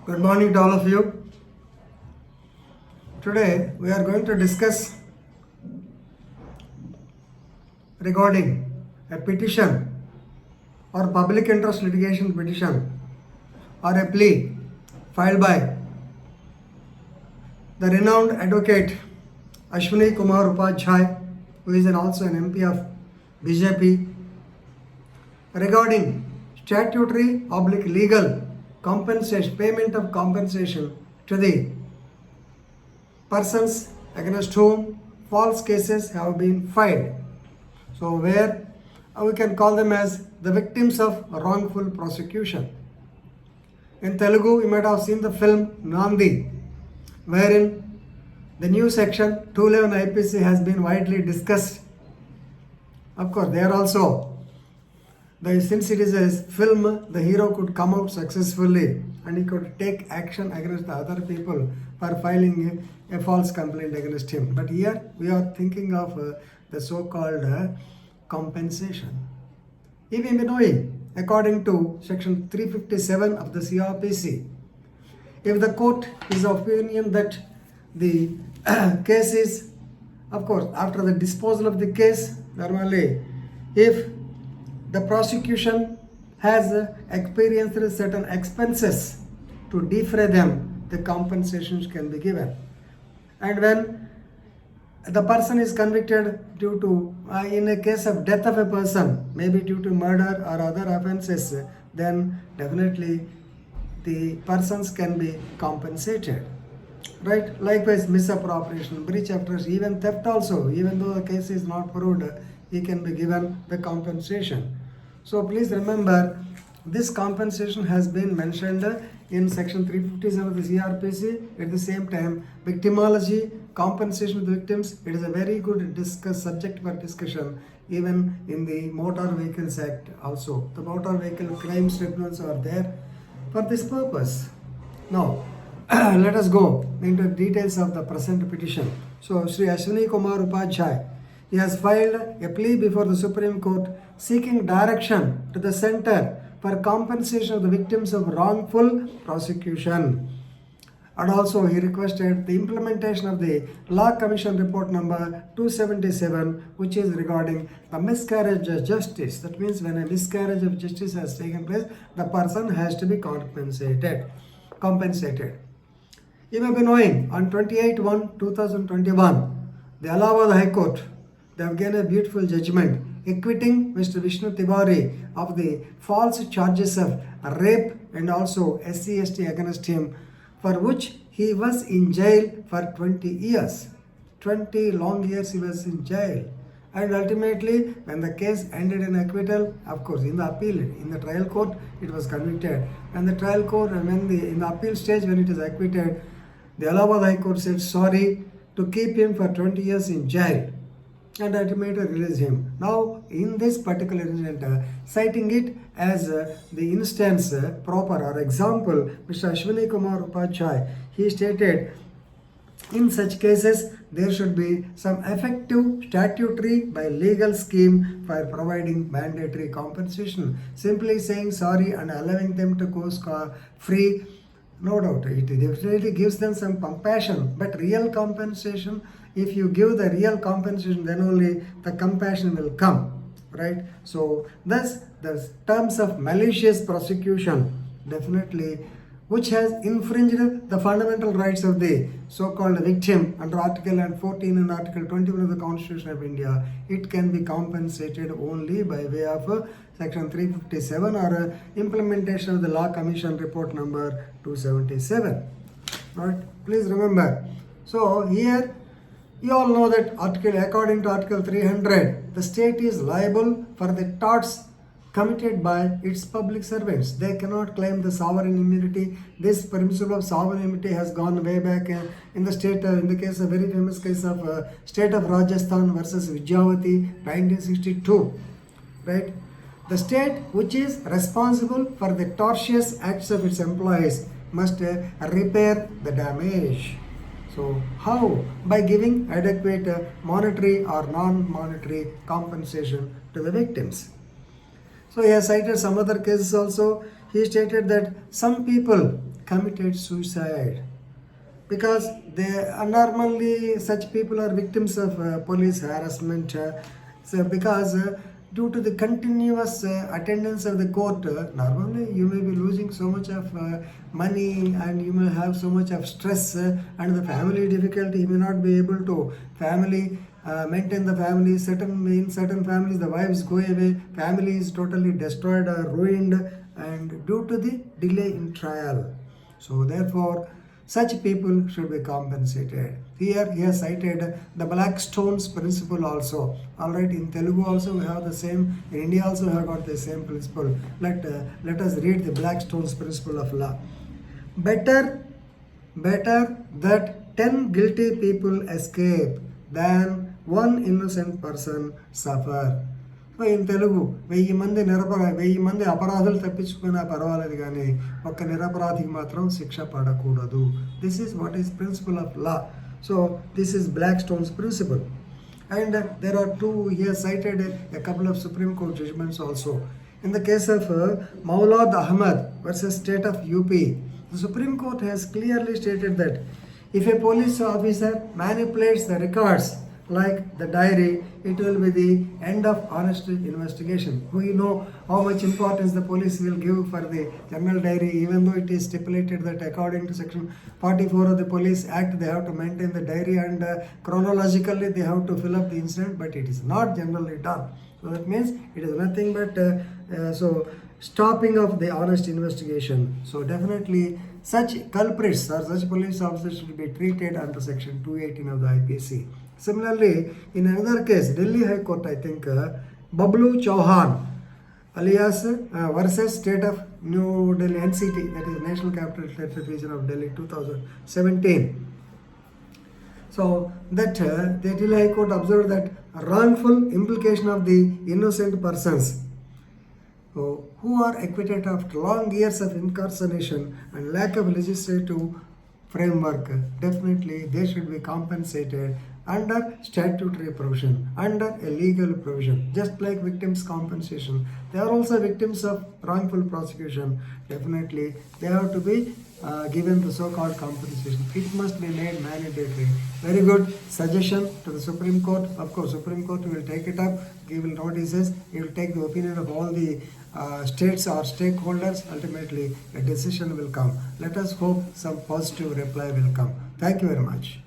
Good morning to all of you. Today we are going to discuss regarding a petition or public interest litigation petition or a plea filed by the renowned advocate Ashwini Kumar Upadhyay, who is also an MP of BJP, regarding statutory oblique legal compensation, payment of compensation to the persons against whom false cases have been filed. So where we can call them as the victims of wrongful prosecution. In Telugu, you might have seen the film Nandi, wherein the new section 211 IPC has been widely discussed. Of course, there also, since it is a film, the hero could come out successfully and he could take action against the other people for filing a false complaint against him. But here we are thinking of the so-called compensation. If we may knowing, according to section 357 of the CRPC, if the court is of opinion that the case is, of course, after the disposal of the case, normally, if the prosecution has experienced certain expenses to defray them, the compensations can be given. And when the person is convicted due to, in a case of death of a person, maybe due to murder or other offenses, then definitely the persons can be compensated. Right? Likewise, misappropriation, breach of trust, even theft also, even though the case is not proved, he can be given the compensation. So please remember, this compensation has been mentioned in section 357 of the CRPC. At the same time, victimology, compensation to the victims, it is a very good subject for discussion, even in the Motor Vehicles Act also. The motor vehicle crimes tribunals are there for this purpose. Now, let us go into details of the present petition. So, Sri Ashwini Kumar Upadhyay, he has filed a plea before the Supreme Court seeking direction to the Center for Compensation of the Victims of Wrongful Prosecution. And also he requested the implementation of the Law Commission Report number 277, which is regarding the miscarriage of justice. That means when a miscarriage of justice has taken place, the person has to be compensated. You may be knowing, on 28/1/2021, the Allahabad High Court, they have given a beautiful judgment acquitting Mr. Vishnu Tiwari of the false charges of rape and also SC/ST against him, for which he was in jail for 20 years. 20 long years he was in jail. And ultimately, when the case ended in acquittal, of course, in the appeal, in the trial court, it was convicted. And the trial court, in the appeal stage, when it is acquitted, the Allahabad High Court said sorry to keep him for 20 years in jail and ultimately release him. Now, in this particular incident, citing it as the instance proper or example, Mr. Ashwini Kumar Upadhyay, he stated, in such cases, there should be some effective statutory by legal scheme for providing mandatory compensation. Simply saying sorry and allowing them to go free, no doubt, it definitely gives them some compassion, but real compensation, if you give the real compensation, then only the compassion will come, right? So thus the terms of malicious prosecution, definitely, which has infringed the fundamental rights of the so-called victim under Article 14 and Article 21 of the Constitution of India, it can be compensated only by way of Section 357 or implementation of the Law Commission Report number 277. Right? Please remember. So here, you all know that according to Article 300, the state is liable for the torts committed by its public servants. They cannot claim the sovereign immunity. This principle of sovereign immunity has gone way back in the state, in the case, a very famous case of state of Rajasthan versus Vidyavati, 1962. Right? The state which is responsible for the tortious acts of its employees must repair the damage. So how? By giving adequate monetary or non-monetary compensation to the victims. So he has cited some other cases also. He stated that some people committed suicide, because they normally such people are victims of police harassment. So because due to the continuous attendance of the court, normally you may be losing so much of money, and you may have so much of stress, and the family difficulty. You may not be able to maintain the family. In certain families the wives go away, family is totally destroyed or ruined, and due to the delay in trial. So therefore such people should be compensated. Here he has cited the Blackstone's principle also. Alright, in Telugu also we have the same, in India also we have got the same principle. Let us read the Blackstone's principle of law. Better that 10 guilty people escape than one innocent person suffer. So in Telugu 1000 మంది అపరాధులు తప్పించుకున్నా పర్వాలేదు, కానీ ఒక్క నిరపరాధికి మాత్రం శిక్ష పడకూడదు. This is what is principle of law. So this is Blackstone's principle. And there are two, he has cited a couple of Supreme Court judgments also. In the case of Maulad Ahmad versus State of UP, the Supreme Court has clearly stated that if a police officer manipulates the records like the diary, it will be the end of honest investigation. We know how much importance the police will give for the general diary, even though it is stipulated that according to section 44 of the Police Act they have to maintain the diary, and chronologically they have to fill up the incident, but it is not generally done. So that means it is nothing but stopping of the honest investigation. So definitely such culprits or such police officers should be treated under section 218 of the IPC. Similarly, in another case, Delhi High Court, I think, Bablu Chauhan alias versus State of New Delhi, NCT, that is National Capital Region of Delhi, 2017. So that the Delhi High Court observed that wrongful implication of the innocent persons who are acquitted after long years of incarceration and lack of legislative framework, definitely they should be compensated under statutory provision, under a legal provision. Just like victims' compensation, they are also victims of wrongful prosecution. Definitely they have to be given the so-called compensation. It must be made mandatory. Very good suggestion to the Supreme Court. Of course, Supreme Court will take it up, give notices, it will take the opinion of all the states or stakeholders. Ultimately a decision will come. Let us hope some positive reply will come. Thank you very much.